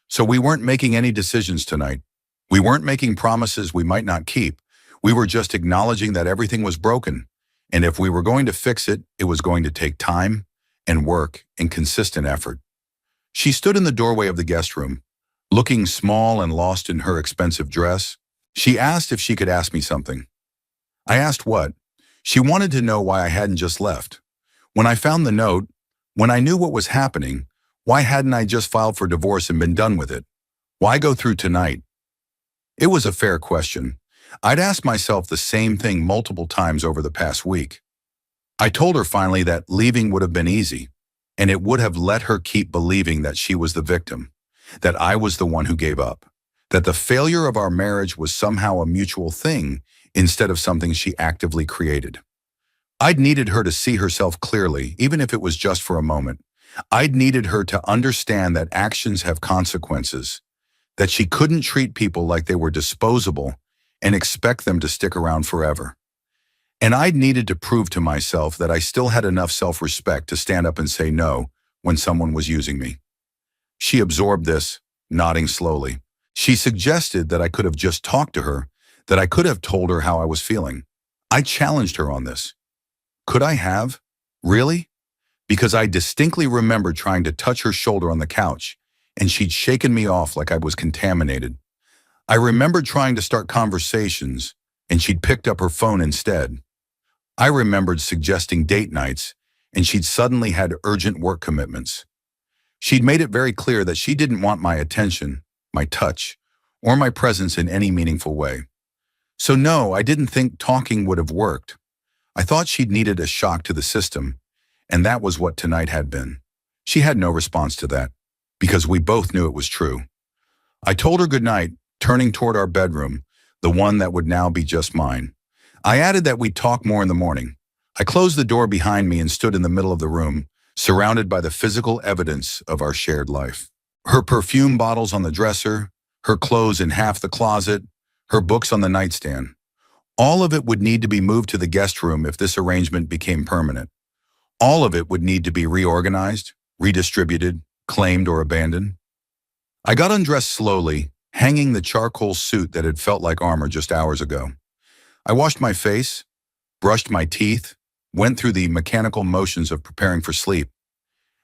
So we weren't making any decisions tonight. We weren't making promises we might not keep. We were just acknowledging that everything was broken, and if we were going to fix it, it was going to take time and work and consistent effort. She stood in the doorway of the guest room, looking small and lost in her expensive dress. She asked if she could ask me something. I asked what. She wanted to know why I hadn't just left. When I found the note, when I knew what was happening, why hadn't I just filed for divorce and been done with it? Why go through tonight? It was a fair question. I'd asked myself the same thing multiple times over the past week. I told her finally that leaving would have been easy, and it would have let her keep believing that she was the victim, that I was the one who gave up, that the failure of our marriage was somehow a mutual thing instead of something she actively created. I'd needed her to see herself clearly, even if it was just for a moment. I'd needed her to understand that actions have consequences, that she couldn't treat people like they were disposable and expect them to stick around forever. And I'd needed to prove to myself that I still had enough self-respect to stand up and say no when someone was using me. She absorbed this, nodding slowly. She suggested that I could have just talked to her, that I could have told her how I was feeling. I challenged her on this. Could I have? Really? Because I distinctly remembered trying to touch her shoulder on the couch, and she'd shaken me off like I was contaminated. I remembered trying to start conversations, and she'd picked up her phone instead. I remembered suggesting date nights, and she'd suddenly had urgent work commitments. She'd made it very clear that she didn't want my attention, my touch, or my presence in any meaningful way. So no, I didn't think talking would have worked. I thought she'd needed a shock to the system, and that was what tonight had been. She had no response to that, because we both knew it was true. I told her goodnight, turning toward our bedroom, the one that would now be just mine. I added that we'd talk more in the morning. I closed the door behind me and stood in the middle of the room, surrounded by the physical evidence of our shared life. Her perfume bottles on the dresser, her clothes in half the closet, her books on the nightstand. All of it would need to be moved to the guest room if this arrangement became permanent. All of it would need to be reorganized, redistributed, claimed, or abandoned. I got undressed slowly, hanging the charcoal suit that had felt like armor just hours ago. I washed my face, brushed my teeth, went through the mechanical motions of preparing for sleep.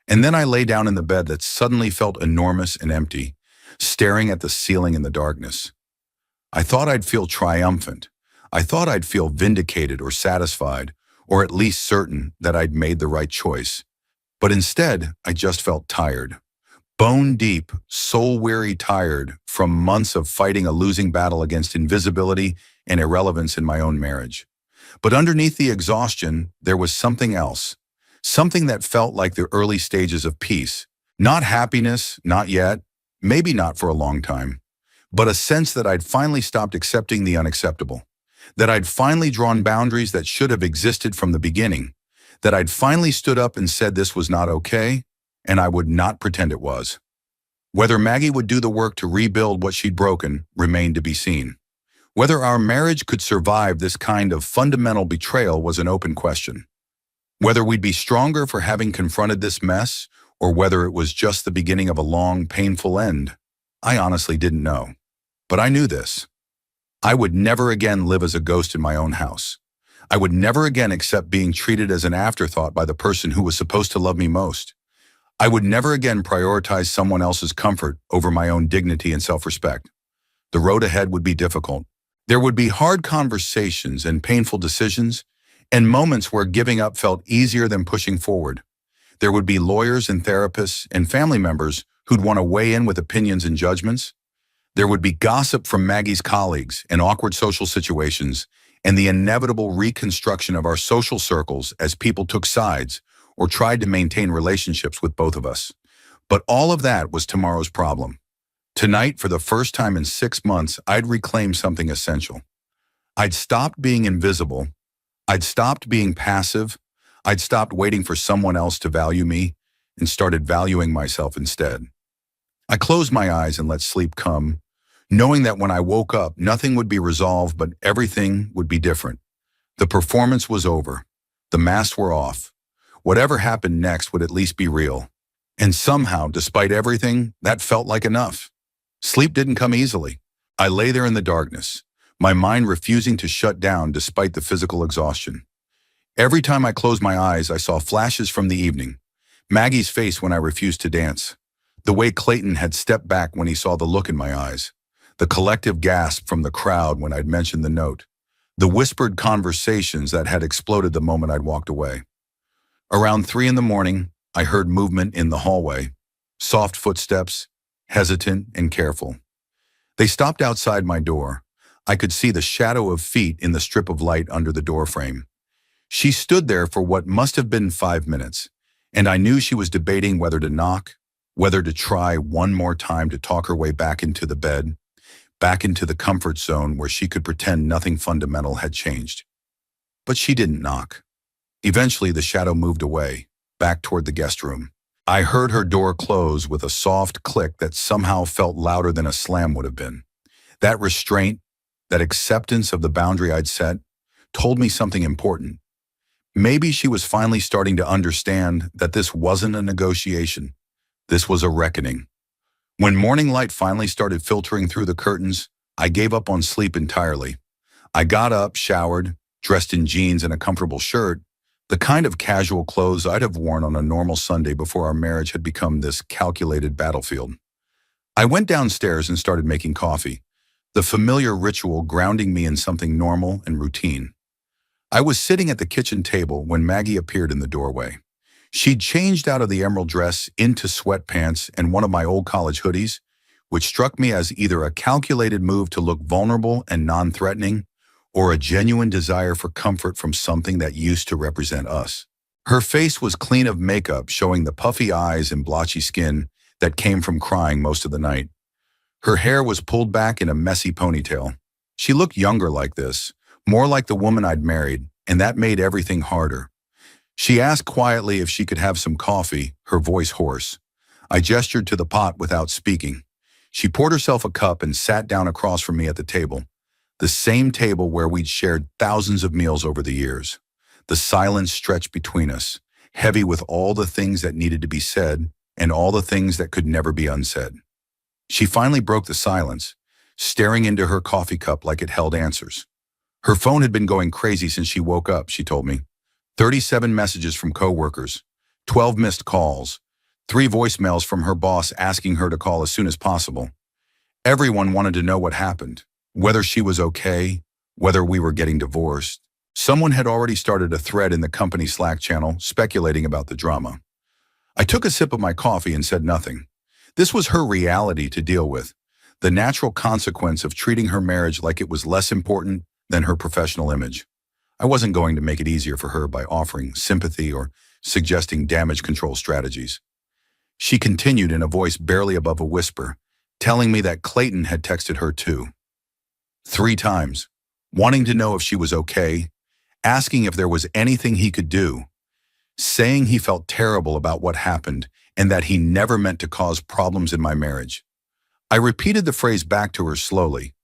And then I lay down in the bed that suddenly felt enormous and empty, staring at the ceiling in the darkness. I thought I'd feel triumphant. I thought I'd feel vindicated or satisfied, or at least certain that I'd made the right choice. But instead, I just felt tired. Bone deep, soul-weary tired from months of fighting a losing battle against invisibility and irrelevance in my own marriage. But underneath the exhaustion, there was something else. Something that felt like the early stages of peace. Not happiness, not yet, maybe not for a long time, but a sense that I'd finally stopped accepting the unacceptable. That I'd finally drawn boundaries that should have existed from the beginning. That I'd finally stood up and said this was not okay, and I would not pretend it was. Whether Maggie would do the work to rebuild what she'd broken remained to be seen. Whether our marriage could survive this kind of fundamental betrayal was an open question. Whether we'd be stronger for having confronted this mess, or whether it was just the beginning of a long, painful end, I honestly didn't know. But I knew this. I would never again live as a ghost in my own house. I would never again accept being treated as an afterthought by the person who was supposed to love me most. I would never again prioritize someone else's comfort over my own dignity and self-respect. The road ahead would be difficult. There would be hard conversations and painful decisions, and moments where giving up felt easier than pushing forward. There would be lawyers and therapists and family members who'd want to weigh in with opinions and judgments. There would be gossip from Maggie's colleagues and awkward social situations, and the inevitable reconstruction of our social circles as people took sides or tried to maintain relationships with both of us. But all of that was tomorrow's problem. Tonight, for the first time in 6 months, I'd reclaimed something essential. I'd stopped being invisible. I'd stopped being passive. I'd stopped waiting for someone else to value me and started valuing myself instead. I closed my eyes and let sleep come, knowing that when I woke up, nothing would be resolved, but everything would be different. The performance was over. The masks were off. Whatever happened next would at least be real. And somehow, despite everything, that felt like enough. Sleep didn't come easily. I lay there in the darkness, my mind refusing to shut down despite the physical exhaustion. Every time I closed my eyes, I saw flashes from the evening. Maggie's face when I refused to dance. The way Clayton had stepped back when he saw the look in my eyes. The collective gasp from the crowd when I'd mentioned the note. The whispered conversations that had exploded the moment I'd walked away. Around 3 in the morning, I heard movement in the hallway. Soft footsteps, hesitant and careful. They stopped outside my door. I could see the shadow of feet in the strip of light under the doorframe. She stood there for what must have been 5 minutes, and I knew she was debating whether to knock, whether to try one more time to talk her way back into the bed, back into the comfort zone where she could pretend nothing fundamental had changed. But she didn't knock. Eventually, the shadow moved away, back toward the guest room. I heard her door close with a soft click that somehow felt louder than a slam would have been. That restraint, that acceptance of the boundary I'd set, told me something important. Maybe she was finally starting to understand that this wasn't a negotiation. This was a reckoning. When morning light finally started filtering through the curtains, I gave up on sleep entirely. I got up, showered, dressed in jeans and a comfortable shirt, the kind of casual clothes I'd have worn on a normal Sunday before our marriage had become this calculated battlefield. I went downstairs and started making coffee, the familiar ritual grounding me in something normal and routine. I was sitting at the kitchen table when Maggie appeared in the doorway. She'd changed out of the emerald dress into sweatpants and one of my old college hoodies, which struck me as either a calculated move to look vulnerable and non-threatening, or a genuine desire for comfort from something that used to represent us. Her face was clean of makeup, showing the puffy eyes and blotchy skin that came from crying most of the night. Her hair was pulled back in a messy ponytail. She looked younger like this, more like the woman I'd married, and that made everything harder. She asked quietly if she could have some coffee, her voice hoarse. I gestured to the pot without speaking. She poured herself a cup and sat down across from me at the table, the same table where we'd shared thousands of meals over the years. The silence stretched between us, heavy with all the things that needed to be said and all the things that could never be unsaid. She finally broke the silence, staring into her coffee cup like it held answers. Her phone had been going crazy since she woke up, she told me. 37 messages from coworkers, 12 missed calls, 3 voicemails from her boss asking her to call as soon as possible. Everyone wanted to know what happened, whether she was okay, whether we were getting divorced. Someone had already started a thread in the company Slack channel speculating about the drama. I took a sip of my coffee and said nothing. This was her reality to deal with, the natural consequence of treating her marriage like it was less important than her professional image. I wasn't going to make it easier for her by offering sympathy or suggesting damage control strategies. She continued in a voice barely above a whisper, telling me that Clayton had texted her too. 3 times, wanting to know if she was okay, asking if there was anything he could do, saying he felt terrible about what happened and that he never meant to cause problems in my marriage. I repeated the phrase back to her slowly,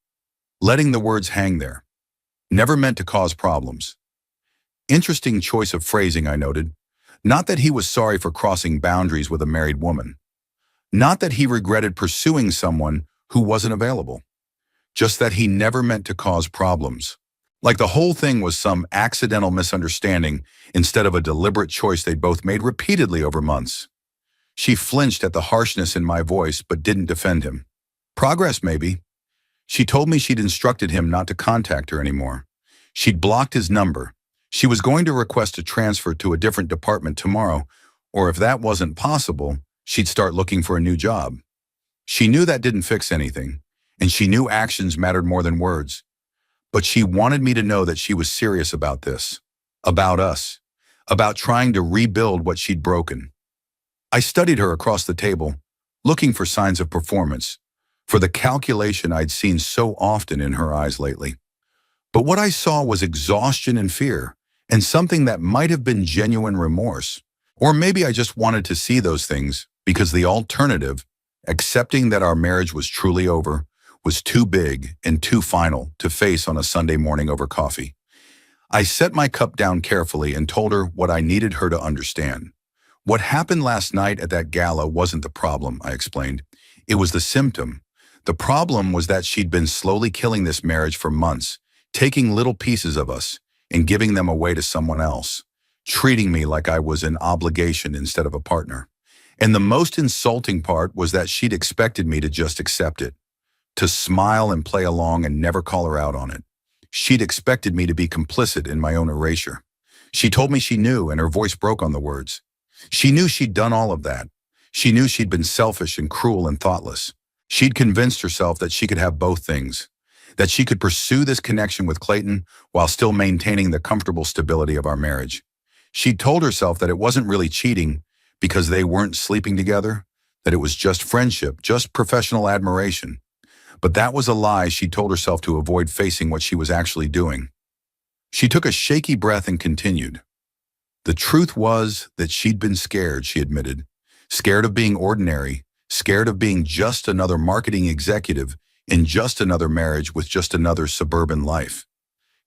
letting the words hang there. Never meant to cause problems. Interesting choice of phrasing, I noted. Not that he was sorry for crossing boundaries with a married woman. Not that he regretted pursuing someone who wasn't available. Just that he never meant to cause problems. Like the whole thing was some accidental misunderstanding instead of a deliberate choice they'd both made repeatedly over months. She flinched at the harshness in my voice but didn't defend him. Progress, maybe. She told me she'd instructed him not to contact her anymore. She'd blocked his number. She was going to request a transfer to a different department tomorrow, or if that wasn't possible, she'd start looking for a new job. She knew that didn't fix anything, and she knew actions mattered more than words. But she wanted me to know that she was serious about this, about us, about trying to rebuild what she'd broken. I studied her across the table, looking for signs of performance, for the calculation I'd seen so often in her eyes lately. But what I saw was exhaustion and fear, and something that might have been genuine remorse. Or maybe I just wanted to see those things because the alternative, accepting that our marriage was truly over, was too big and too final to face on a Sunday morning over coffee. I set my cup down carefully and told her what I needed her to understand. What happened last night at that gala wasn't the problem, I explained. It was the symptom. The problem was that she'd been slowly killing this marriage for months, taking little pieces of us and giving them away to someone else, treating me like I was an obligation instead of a partner. And the most insulting part was that she'd expected me to just accept it, to smile and play along and never call her out on it. She'd expected me to be complicit in my own erasure. She told me she knew, and her voice broke on the words. She knew she'd done all of that. She knew she'd been selfish and cruel and thoughtless. She'd convinced herself that she could have both things, that she could pursue this connection with Clayton while still maintaining the comfortable stability of our marriage. She'd told herself that it wasn't really cheating because they weren't sleeping together, that it was just friendship, just professional admiration. But that was a lie she told herself to avoid facing what she was actually doing. She took a shaky breath and continued. The truth was that she'd been scared, she admitted. Scared of being ordinary, scared of being just another marketing executive in just another marriage with just another suburban life.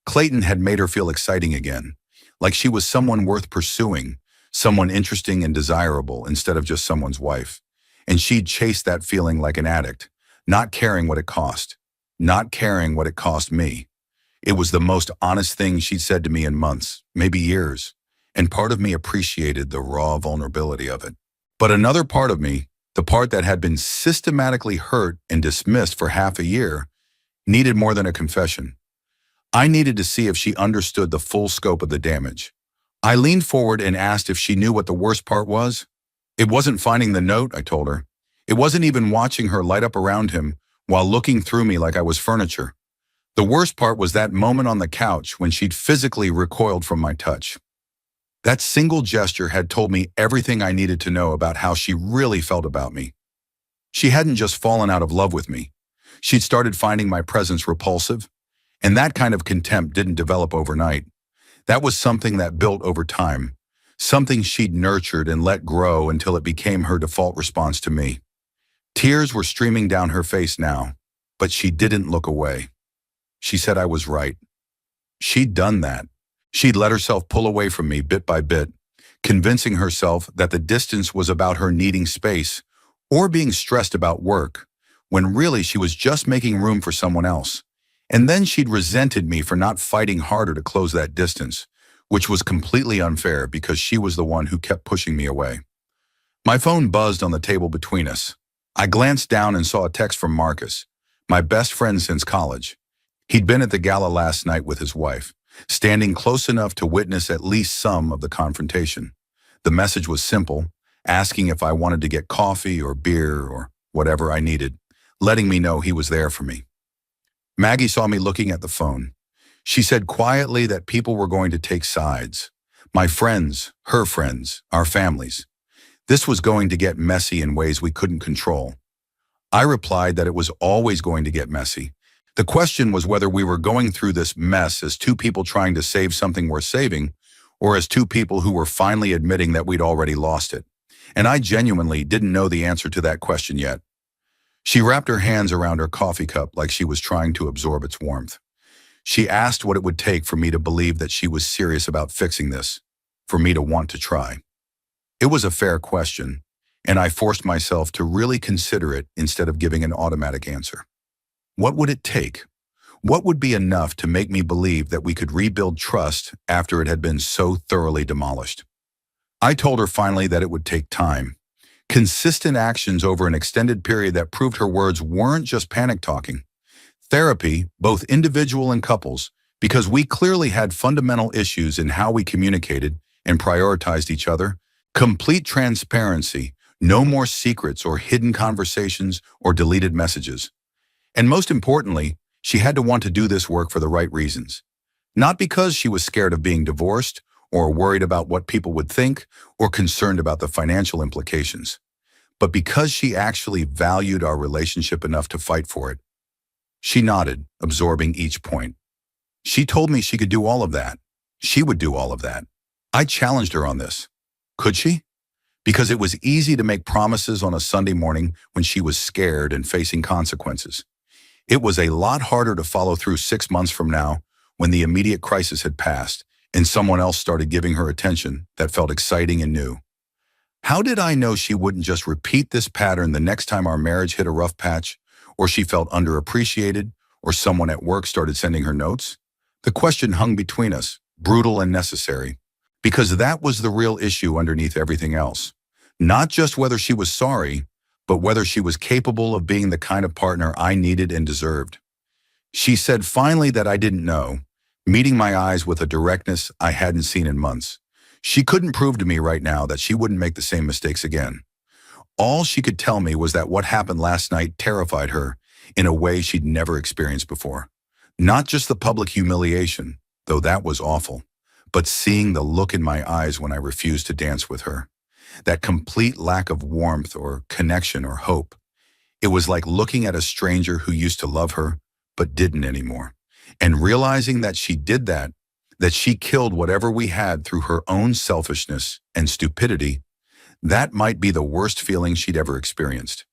Clayton had made her feel exciting again, like she was someone worth pursuing, someone interesting and desirable instead of just someone's wife. And she'd chased that feeling like an addict, not caring what it cost, not caring what it cost me. It was the most honest thing she'd said to me in months, maybe years, and part of me appreciated the raw vulnerability of it. But another part of me, the part that had been systematically hurt and dismissed for half a year, needed more than a confession. I needed to see if she understood the full scope of the damage. I leaned forward and asked if she knew what the worst part was. It wasn't finding the note, I told her. It wasn't even watching her light up around him while looking through me like I was furniture. The worst part was that moment on the couch when she'd physically recoiled from my touch. That single gesture had told me everything I needed to know about how she really felt about me. She hadn't just fallen out of love with me. She'd started finding my presence repulsive, and that kind of contempt didn't develop overnight. That was something that built over time, something she'd nurtured and let grow until it became her default response to me. Tears were streaming down her face now, but she didn't look away. She said I was right. She'd done that. She'd let herself pull away from me bit by bit, convincing herself that the distance was about her needing space or being stressed about work, when really she was just making room for someone else. And then she'd resented me for not fighting harder to close that distance, which was completely unfair because she was the one who kept pushing me away. My phone buzzed on the table between us. I glanced down and saw a text from Marcus, my best friend since college. He'd been at the gala last night with his wife, standing close enough to witness at least some of the confrontation. The message was simple, asking if I wanted to get coffee or beer or whatever I needed, letting me know he was there for me. Maggie saw me looking at the phone. She said quietly that people were going to take sides. My friends, her friends, our families. This was going to get messy in ways we couldn't control. I replied that it was always going to get messy. The question was whether we were going through this mess as two people trying to save something worth saving, or as two people who were finally admitting that we'd already lost it. And I genuinely didn't know the answer to that question yet. She wrapped her hands around her coffee cup like she was trying to absorb its warmth. She asked what it would take for me to believe that she was serious about fixing this, for me to want to try. It was a fair question, and I forced myself to really consider it instead of giving an automatic answer. What would it take? What would be enough to make me believe that we could rebuild trust after it had been so thoroughly demolished? I told her finally that it would take time. Consistent actions over an extended period that proved her words weren't just panic talking. Therapy, both individual and couples, because we clearly had fundamental issues in how we communicated and prioritized each other. Complete transparency, no more secrets or hidden conversations or deleted messages. And most importantly, she had to want to do this work for the right reasons. Not because she was scared of being divorced, or worried about what people would think, or concerned about the financial implications, but because she actually valued our relationship enough to fight for it. She nodded, absorbing each point. She told me she could do all of that. She would do all of that. I challenged her on this. Could she? Because it was easy to make promises on a Sunday morning when she was scared and facing consequences. It was a lot harder to follow through 6 months from now when the immediate crisis had passed and someone else started giving her attention that felt exciting and new. How did I know she wouldn't just repeat this pattern the next time our marriage hit a rough patch, or she felt underappreciated, or someone at work started sending her notes? The question hung between us, brutal and necessary, because that was the real issue underneath everything else. Not just whether she was sorry, but whether she was capable of being the kind of partner I needed and deserved. She said finally that I didn't know, meeting my eyes with a directness I hadn't seen in months. She couldn't prove to me right now that she wouldn't make the same mistakes again. All she could tell me was that what happened last night terrified her in a way she'd never experienced before. Not just the public humiliation, though that was awful, but seeing the look in my eyes when I refused to dance with her. That complete lack of warmth or connection or hope. It was like looking at a stranger who used to love her, but didn't anymore. And realizing that she did that she killed whatever we had through her own selfishness and stupidity, that might be the worst feeling she'd ever experienced.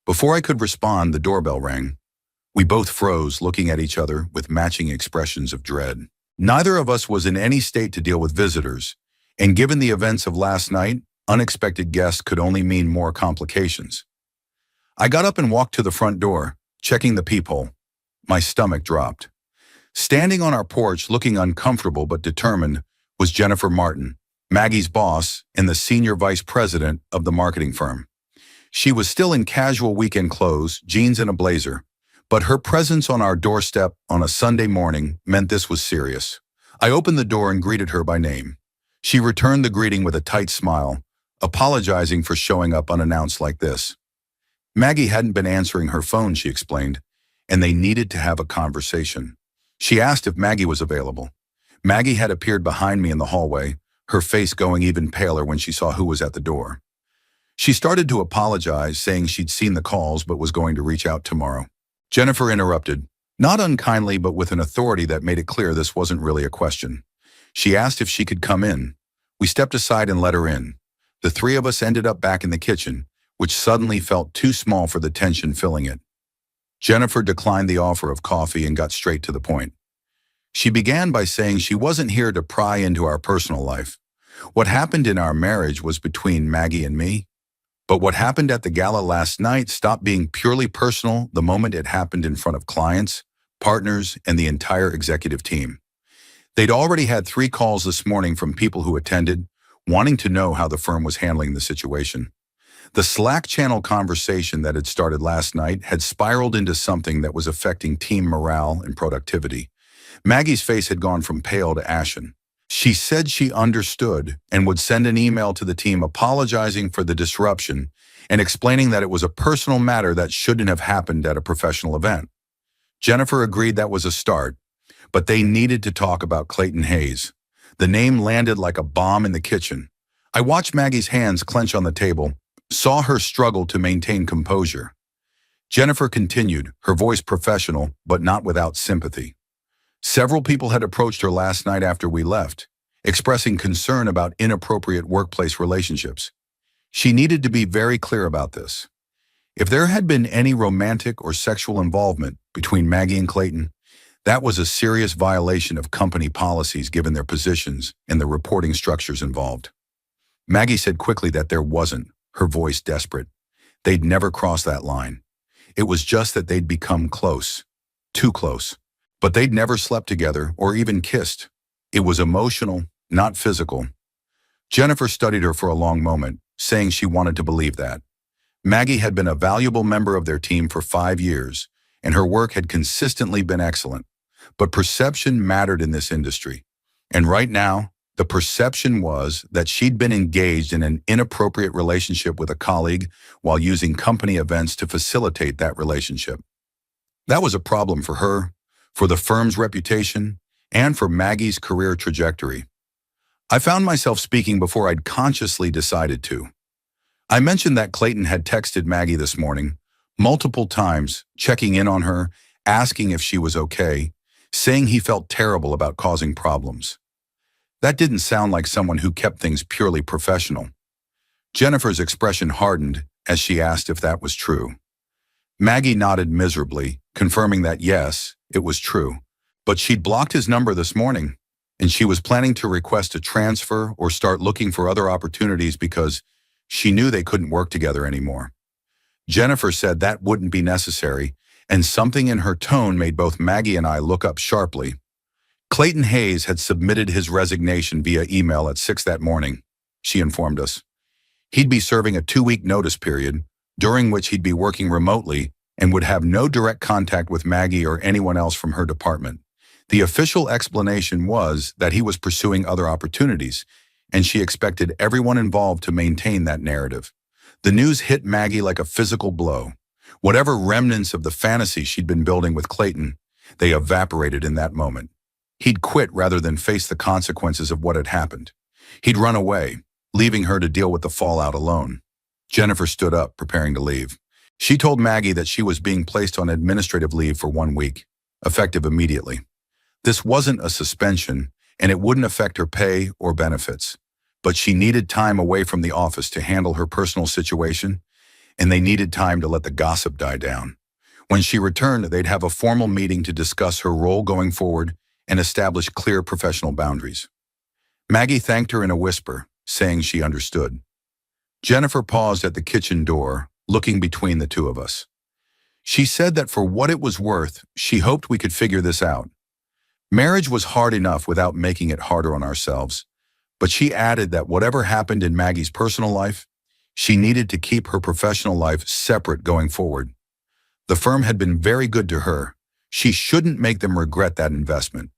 Before I could respond, the doorbell rang. We both froze, looking at each other with matching expressions of dread. Neither of us was in any state to deal with visitors, and given the events of last night, unexpected guests could only mean more complications. I got up and walked to the front door, checking the peephole. My stomach dropped. Standing on our porch, looking uncomfortable but determined, was Jennifer Martin, Maggie's boss and the senior vice president of the marketing firm. She was still in casual weekend clothes, jeans and a blazer, but her presence on our doorstep on a Sunday morning meant this was serious. I opened the door and greeted her by name. She returned the greeting with a tight smile, apologizing for showing up unannounced like this. Maggie hadn't been answering her phone, she explained, and they needed to have a conversation. She asked if Maggie was available. Maggie had appeared behind me in the hallway, her face going even paler when she saw who was at the door. She started to apologize, saying she'd seen the calls but was going to reach out tomorrow. Jennifer interrupted, not unkindly but with an authority that made it clear this wasn't really a question. She asked if she could come in. We stepped aside and let her in. The three of us ended up back in the kitchen, which suddenly felt too small for the tension filling it. Jennifer declined the offer of coffee and got straight to the point. She began by saying she wasn't here to pry into our personal life. What happened in our marriage was between Maggie and me. But what happened at the gala last night stopped being purely personal the moment it happened in front of clients, partners, and the entire executive team. They'd already had 3 calls this morning from people who attended, wanting to know how the firm was handling the situation. The Slack channel conversation that had started last night had spiraled into something that was affecting team morale and productivity. Maggie's face had gone from pale to ashen. She said she understood and would send an email to the team apologizing for the disruption and explaining that it was a personal matter that shouldn't have happened at a professional event. Jennifer agreed that was a start, but they needed to talk about Clayton Hayes. The name landed like a bomb in the kitchen. I watched Maggie's hands clench on the table, saw her struggle to maintain composure. Jennifer continued, her voice professional, but not without sympathy. Several people had approached her last night after we left, expressing concern about inappropriate workplace relationships. She needed to be very clear about this. If there had been any romantic or sexual involvement between Maggie and Clayton, that was a serious violation of company policies given their positions and the reporting structures involved. Maggie said quickly that there wasn't, her voice desperate. They'd never crossed that line. It was just that they'd become close, too close. But they'd never slept together or even kissed. It was emotional, not physical. Jennifer studied her for a long moment, saying she wanted to believe that. Maggie had been a valuable member of their team for 5 years, and her work had consistently been excellent. But perception mattered in this industry. And right now, the perception was that she'd been engaged in an inappropriate relationship with a colleague while using company events to facilitate that relationship. That was a problem for her, for the firm's reputation, and for Maggie's career trajectory. I found myself speaking before I'd consciously decided to. I mentioned that Clayton had texted Maggie this morning, multiple times, checking in on her, asking if she was okay, saying he felt terrible about causing problems. That didn't sound like someone who kept things purely professional. Jennifer's expression hardened as she asked if that was true. Maggie nodded miserably, confirming that yes, it was true. But she'd blocked his number this morning, and she was planning to request a transfer or start looking for other opportunities because she knew they couldn't work together anymore. Jennifer said that wouldn't be necessary, and something in her tone made both Maggie and I look up sharply. Clayton Hayes had submitted his resignation via email at 6 that morning, she informed us. He'd be serving a 2-week notice period, during which he'd be working remotely and would have no direct contact with Maggie or anyone else from her department. The official explanation was that he was pursuing other opportunities, and she expected everyone involved to maintain that narrative. The news hit Maggie like a physical blow. Whatever remnants of the fantasy she'd been building with Clayton, they evaporated in that moment. He'd quit rather than face the consequences of what had happened. He'd run away, leaving her to deal with the fallout alone. Jennifer stood up, preparing to leave. She told Maggie that she was being placed on administrative leave for 1 week, effective immediately. This wasn't a suspension, and it wouldn't affect her pay or benefits. But she needed time away from the office to handle her personal situation, and they needed time to let the gossip die down. When she returned, they'd have a formal meeting to discuss her role going forward and establish clear professional boundaries. Maggie thanked her in a whisper, saying she understood. Jennifer paused at the kitchen door, looking between the two of us. She said that for what it was worth, she hoped we could figure this out. Marriage was hard enough without making it harder on ourselves, but she added that whatever happened in Maggie's personal life, she needed to keep her professional life separate going forward. The firm had been very good to her. She shouldn't make them regret that investment.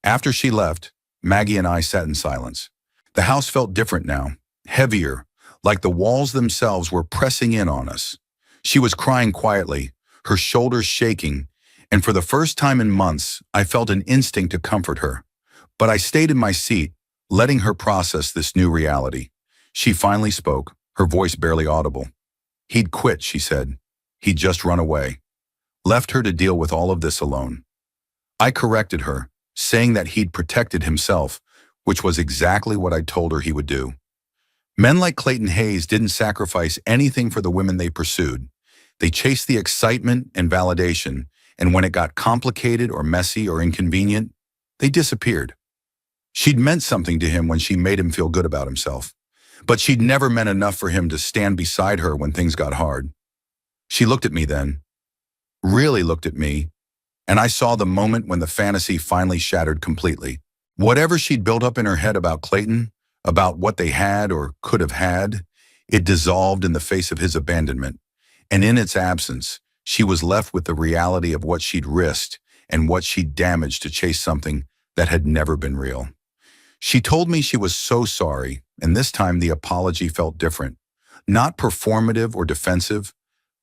After she left, Maggie and I sat in silence. The house felt different now, heavier, like the walls themselves were pressing in on us. She was crying quietly, her shoulders shaking, and for the first time in months, I felt an instinct to comfort her. But I stayed in my seat, letting her process this new reality. She finally spoke, her voice barely audible. He'd quit, she said. He'd just run away. Left her to deal with all of this alone. I corrected her, saying that he'd protected himself, which was exactly what I told her he would do. Men like Clayton Hayes didn't sacrifice anything for the women they pursued. They chased the excitement and validation, and when it got complicated or messy or inconvenient, they disappeared. She'd meant something to him when she made him feel good about himself, but she'd never meant enough for him to stand beside her when things got hard. She looked at me then, really looked at me, and I saw the moment when the fantasy finally shattered completely. Whatever she'd built up in her head about Clayton, about what they had or could have had, it dissolved in the face of his abandonment, and in its absence, she was left with the reality of what she'd risked and what she'd damaged to chase something that had never been real. She told me she was so sorry, and this time the apology felt different. Not performative or defensive,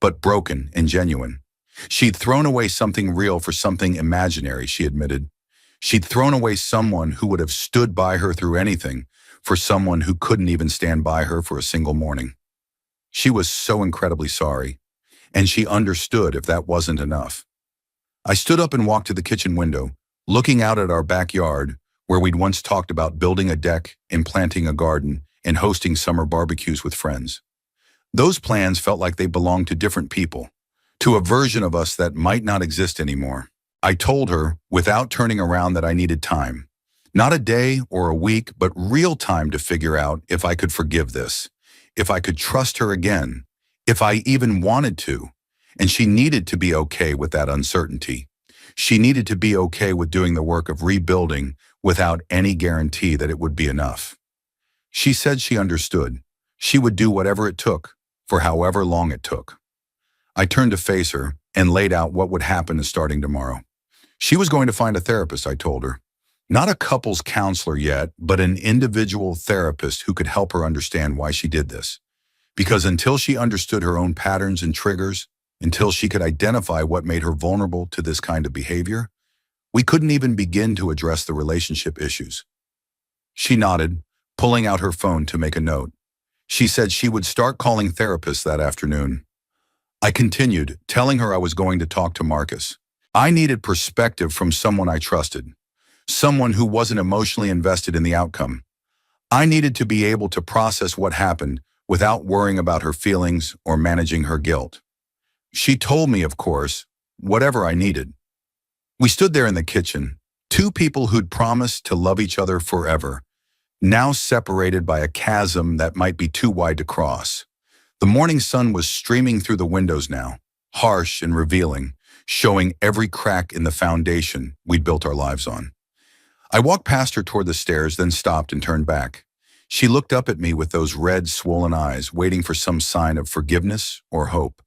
but broken and genuine. She'd thrown away something real for something imaginary, she admitted. She'd thrown away someone who would have stood by her through anything for someone who couldn't even stand by her for a single morning. She was so incredibly sorry, and she understood if that wasn't enough. I stood up and walked to the kitchen window, looking out at our backyard, where we'd once talked about building a deck and planting a garden and hosting summer barbecues with friends. Those plans felt like they belonged to different people, to a version of us that might not exist anymore. I told her, without turning around, that I needed time. Not a day or a week, but real time to figure out if I could forgive this, if I could trust her again, if I even wanted to. And she needed to be okay with that uncertainty. She needed to be okay with doing the work of rebuilding without any guarantee that it would be enough. She said she understood. She would do whatever it took, for however long it took. I turned to face her and laid out what would happen starting tomorrow. She was going to find a therapist, I told her. Not a couples counselor yet, but an individual therapist who could help her understand why she did this. Because until she understood her own patterns and triggers, until she could identify what made her vulnerable to this kind of behavior, we couldn't even begin to address the relationship issues. She nodded, pulling out her phone to make a note. She said she would start calling therapists that afternoon. I continued, telling her I was going to talk to Marcus. I needed perspective from someone I trusted, someone who wasn't emotionally invested in the outcome. I needed to be able to process what happened without worrying about her feelings or managing her guilt. She told me, of course, whatever I needed. We stood there in the kitchen, two people who'd promised to love each other forever, now separated by a chasm that might be too wide to cross. The morning sun was streaming through the windows now, harsh and revealing, showing every crack in the foundation we'd built our lives on. I walked past her toward the stairs, then stopped and turned back. She looked up at me with those red, swollen eyes, waiting for some sign of forgiveness or hope.